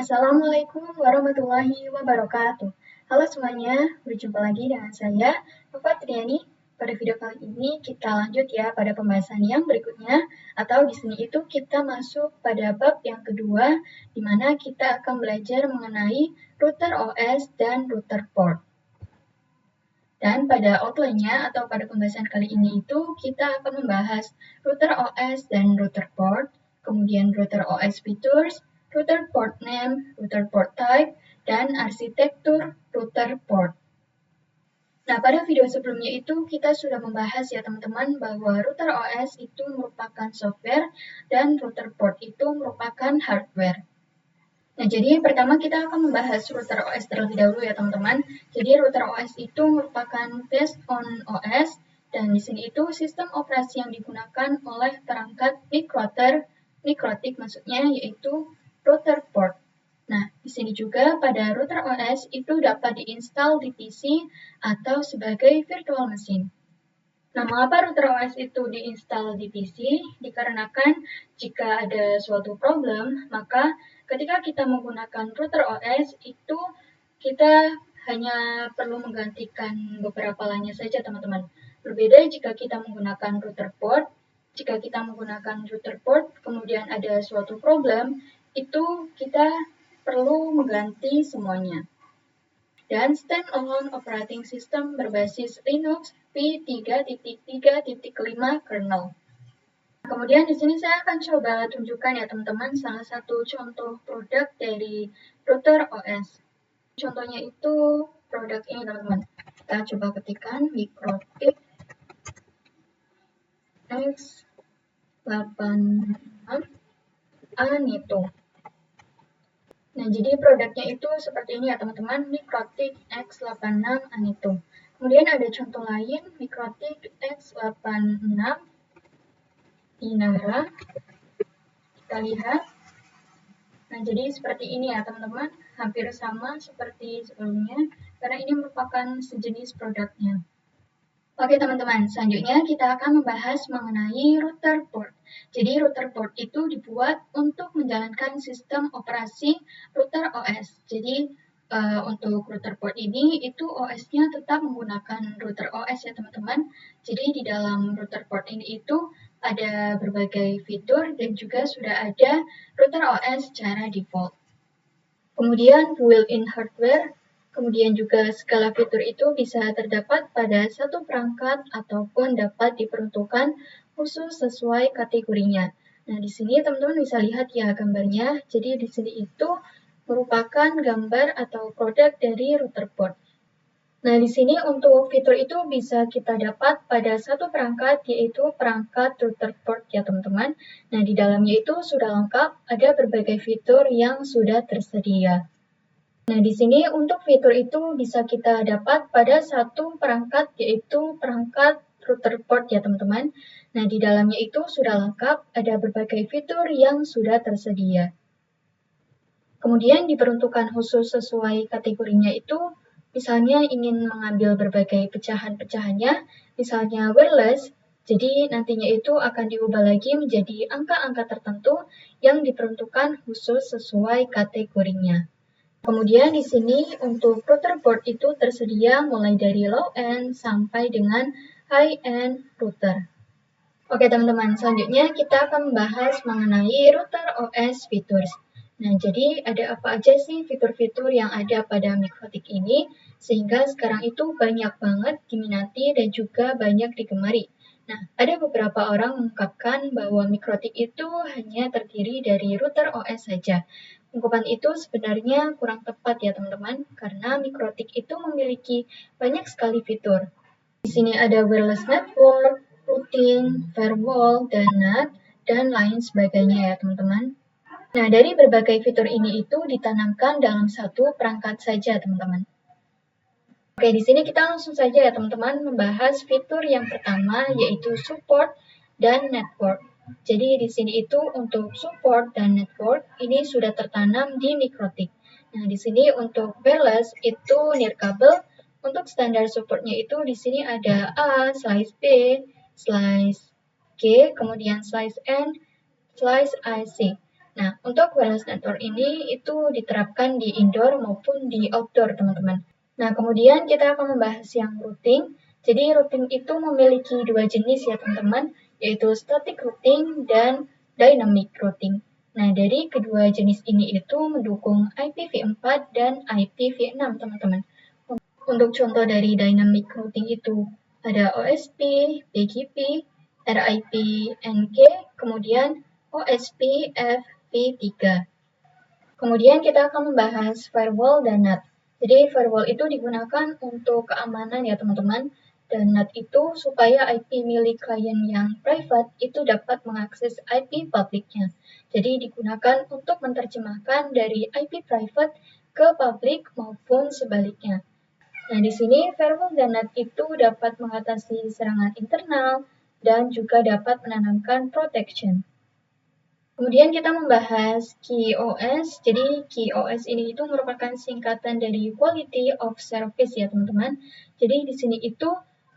Assalamualaikum warahmatullahi wabarakatuh. Halo semuanya, berjumpa lagi dengan saya, Nova Triani. Pada video kali ini kita lanjut ya pada pembahasan yang berikutnya, atau di sini itu kita masuk pada bab yang kedua, di mana kita akan belajar mengenai router OS dan router port. Dan pada outline-nya atau pada pembahasan kali ini itu kita akan membahas router OS dan router port, kemudian router OS features, router port name, router port type, dan arsitektur router port. Nah, pada video sebelumnya itu kita sudah membahas ya teman-teman bahwa router OS itu merupakan software dan router port itu merupakan hardware. Nah, jadi pertama kita akan membahas router OS terlebih dahulu ya teman-teman. Jadi router OS itu merupakan based on OS dan di sini itu sistem operasi yang digunakan oleh perangkat mikrotik maksudnya yaitu router port. Nah, di sini juga pada router OS itu dapat diinstal di PC atau sebagai virtual machine. Nah, mengapa router OS itu diinstal di PC? Dikarenakan jika ada suatu problem, maka ketika kita menggunakan router OS itu kita hanya perlu menggantikan beberapa lainnya saja teman-teman. Berbeda jika kita menggunakan router port. Jika kita menggunakan router port, kemudian ada suatu problem, itu kita perlu mengganti semuanya. Dan standalone operating system berbasis Linux v3.3.5 kernel. Kemudian di sini saya akan coba tunjukkan ya teman-teman salah satu contoh produk dari router OS. Contohnya itu produk ini teman-teman. Kita coba ketikkan Mikrotik X86 Anito. Nah, jadi produknya itu seperti ini ya teman-teman, Mikrotik X86 Anito. Kemudian ada contoh lain, Mikrotik X86 Inara. Kita lihat. Nah, jadi seperti ini ya teman-teman, hampir sama seperti sebelumnya, karena ini merupakan sejenis produknya. Oke teman-teman, selanjutnya kita akan membahas mengenai router port. Jadi router port itu dibuat untuk menjalankan sistem operasi router OS. Jadi untuk router port ini itu OS-nya tetap menggunakan router OS ya teman-teman. Jadi di dalam router port ini itu ada berbagai fitur dan juga sudah ada router OS secara default. Kemudian built-in hardware. Kemudian juga segala fitur itu bisa terdapat pada satu perangkat ataupun dapat diperuntukkan khusus sesuai kategorinya. Nah, di sini teman-teman bisa lihat ya gambarnya. Jadi di sini itu merupakan gambar atau produk dari router port. Nah, di sini untuk fitur itu bisa kita dapat pada satu perangkat, yaitu perangkat router port ya teman-teman. Nah, di dalamnya itu sudah lengkap, ada berbagai fitur yang sudah tersedia. Nah, di sini untuk fitur itu bisa kita dapat pada satu perangkat, yaitu perangkat router port ya teman-teman. Nah, di dalamnya itu sudah lengkap, ada berbagai fitur yang sudah tersedia. Kemudian diperuntukkan khusus sesuai kategorinya itu, misalnya ingin mengambil berbagai pecahan-pecahannya, misalnya wireless, jadi nantinya itu akan diubah lagi menjadi angka-angka tertentu yang diperuntukkan khusus sesuai kategorinya. Kemudian di sini untuk router port itu tersedia mulai dari low end sampai dengan high end router. Oke teman-teman, selanjutnya kita akan membahas mengenai router OS features. Nah, jadi ada apa aja sih fitur-fitur yang ada pada Mikrotik ini, sehingga sekarang itu banyak banget diminati dan juga banyak digemari. Nah, ada beberapa orang mengungkapkan bahwa Mikrotik itu hanya terdiri dari router OS saja. Ungkapan itu sebenarnya kurang tepat ya teman-teman, karena Mikrotik itu memiliki banyak sekali fitur. Di sini ada wireless network, routing, firewall, dan NAT, dan lain sebagainya ya teman-teman. Nah, dari berbagai fitur ini itu ditanamkan dalam satu perangkat saja teman-teman. Oke, di sini kita langsung saja ya teman-teman membahas fitur yang pertama yaitu support dan network. Jadi di sini itu untuk support dan network ini sudah tertanam di Mikrotik. Nah, di sini untuk wireless itu nirkabel. Untuk standar supportnya itu di sini ada A, slice B, slice G, kemudian slice N, slice IC. Nah, untuk wireless network ini itu diterapkan di indoor maupun di outdoor, teman-teman. Nah, kemudian kita akan membahas yang routing. Jadi, routing itu memiliki dua jenis ya, teman-teman, yaitu static routing dan dynamic routing. Nah, dari kedua jenis ini itu mendukung IPv4 dan IPv6, teman-teman. Untuk contoh dari dynamic routing itu ada OSP, BGP, RIP, NG, kemudian OSP, FP3. Kemudian kita akan membahas firewall dan NAT. Jadi firewall itu digunakan untuk keamanan ya teman-teman. Dan NAT itu supaya IP milik klien yang private itu dapat mengakses IP publiknya. Jadi digunakan untuk menerjemahkan dari IP private ke publik maupun sebaliknya. Nah, di sini firewall dan NAT itu dapat mengatasi serangan internal dan juga dapat menanamkan protection. Kemudian kita membahas QoS. Jadi QoS ini itu merupakan singkatan dari Quality of Service ya teman-teman. Jadi di sini itu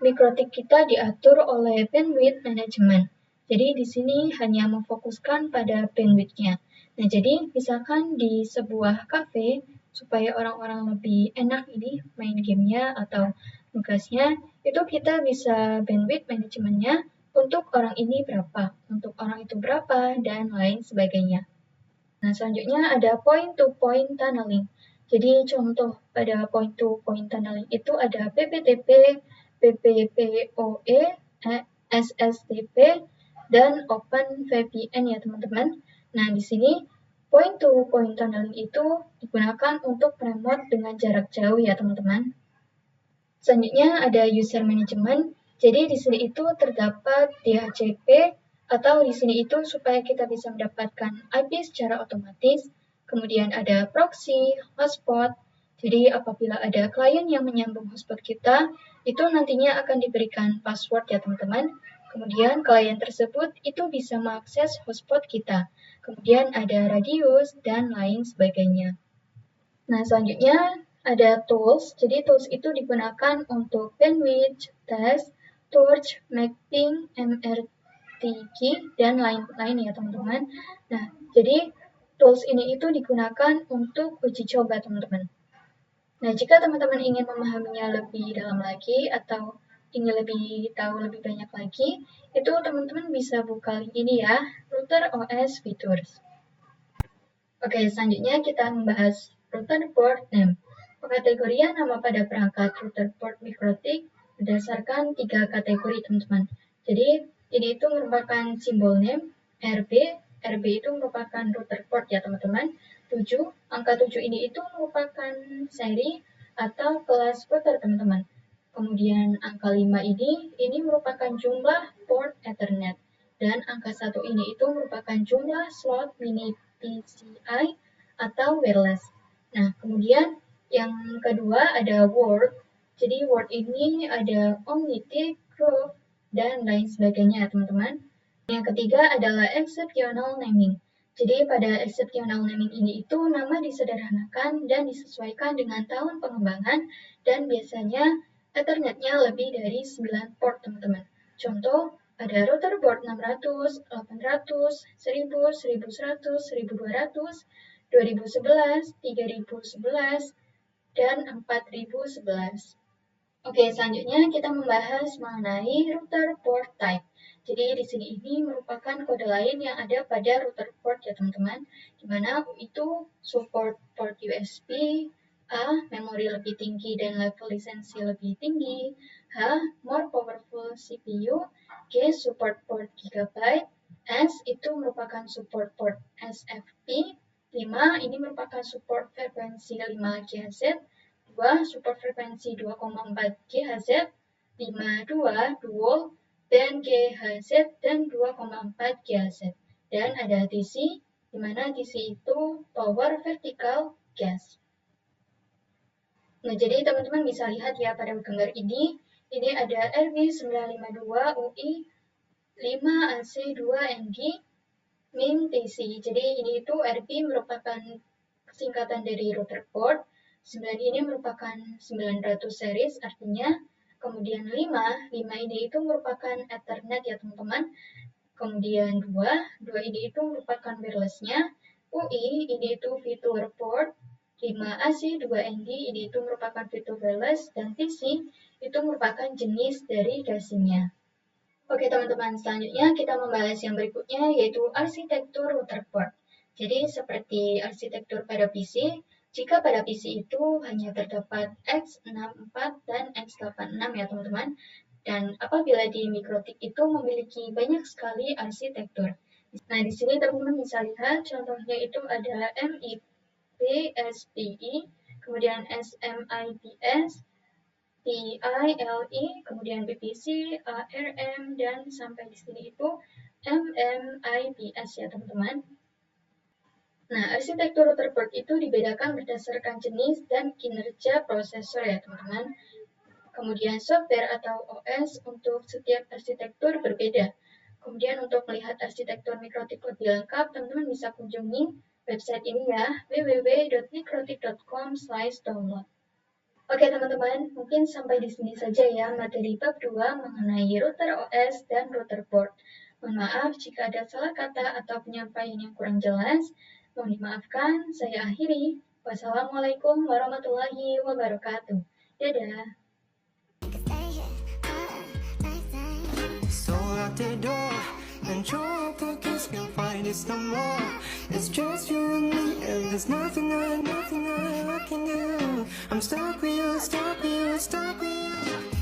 mikrotik kita diatur oleh bandwidth management. Jadi di sini hanya memfokuskan pada bandwidth-nya. Nah, jadi misalkan di sebuah cafe supaya orang-orang lebih enak ini main gamenya atau tugasnya, itu kita bisa bandwidth manajemennya untuk orang ini berapa, untuk orang itu berapa, dan lain sebagainya. Nah, selanjutnya ada point-to-point tunneling. Jadi contoh pada point-to-point tunneling itu ada PPTP, PPPoE, SSTP, dan OpenVPN ya teman-teman. Nah, di sini point-to-point tunneling itu digunakan untuk remote dengan jarak jauh ya teman-teman. Selanjutnya ada user management. Jadi di sini itu terdapat DHCP atau di sini itu supaya kita bisa mendapatkan IP secara otomatis. Kemudian ada proxy, hotspot. Jadi apabila ada klien yang menyambung hotspot kita, itu nantinya akan diberikan password ya teman-teman. Kemudian klien tersebut itu bisa mengakses hotspot kita. Kemudian ada radius dan lain sebagainya. Nah, selanjutnya ada tools. Jadi tools itu digunakan untuk bandwidth, test, torch, mapping, MRTG, dan lain-lain ya teman-teman. Nah, jadi tools ini itu digunakan untuk uji coba teman-teman. Nah, jika teman-teman ingin memahaminya lebih dalam lagi atau ingin lebih tahu lebih banyak lagi, itu teman-teman bisa buka link ini ya, Router OS Features. Oke, selanjutnya kita membahas router port name. Pengkategorian nama pada perangkat router port mikrotik berdasarkan 3 kategori, teman-teman. Jadi, ini itu merupakan simbol name, RB. RB itu merupakan router port ya, teman-teman. 7, angka 7 ini itu merupakan seri atau kelas router, teman-teman. Kemudian angka 5 ini merupakan jumlah port Ethernet. Dan angka 1 ini itu merupakan jumlah slot mini PCI atau wireless. Nah, kemudian yang kedua ada word. Jadi word ini ada omnitive, group, dan lain sebagainya, teman-teman. Yang ketiga adalah exceptional naming. Jadi pada exceptional naming ini itu nama disederhanakan dan disesuaikan dengan tahun pengembangan dan biasanya Ethernetnya lebih dari 9 port, teman-teman. Contoh, ada router board 600, 800, 1000, 1100, 1200, 2011, 3011, dan 4011. Oke, selanjutnya kita membahas mengenai router port type. Jadi di sini ini merupakan kode lain yang ada pada router port ya teman-teman, di mana itu support port USB, A, memori lebih tinggi dan level lisensi lebih tinggi, H, more powerful CPU, G, support port GB, S itu merupakan support port SFP, 5 ini merupakan support frekuensi 5 GHz, 2 support frekuensi 2,4 GHz, 5, 2 dual, dan GHz dan 2,4 GHz. Dan ada DC, di mana DC itu power vertical gas. Nah, jadi teman-teman bisa lihat ya pada gambar ini ada RB952UI 5AC2NG min TC. Jadi ini itu RB merupakan singkatan dari router port. 9 ini merupakan 900 series artinya. Kemudian 5 ini itu merupakan Ethernet ya teman-teman. Kemudian 2 ini itu merupakan wirelessnya. UI ini itu fitur port. 5 AC 2ND ini itu merupakan fitur wireless, dan TC itu merupakan jenis dari casingnya. Oke teman-teman, selanjutnya kita membahas yang berikutnya, yaitu arsitektur router port. Jadi seperti arsitektur pada PC, jika pada PC itu hanya terdapat x64 dan x86 ya teman-teman. Dan apabila di Mikrotik itu memiliki banyak sekali arsitektur. Nah, di sini teman-teman bisa lihat contohnya itu ada MIP, SPI, kemudian SMIPS, PILE, kemudian PPC, ARM, dan sampai di sini itu MMIPS ya teman-teman. Nah, arsitektur router port itu dibedakan berdasarkan jenis dan kinerja prosesor ya teman-teman. Kemudian software atau OS untuk setiap arsitektur berbeda. Kemudian untuk melihat arsitektur Mikrotik lebih lengkap, teman-teman bisa kunjungi website ini ya, www.mikrotik.com/download. Oke teman-teman, mungkin sampai di sini saja ya materi bab 2 mengenai router OS dan router port. Mohon maaf jika ada salah kata atau penyampaian yang kurang jelas. Mohon dimaafkan, saya akhiri. Wassalamualaikum warahmatullahi wabarakatuh. Dadah. So out the door and your pockets can't find it no more. It's just you and me, and there's nothing I can do. I'm stuck with you, stuck with you, stuck with you.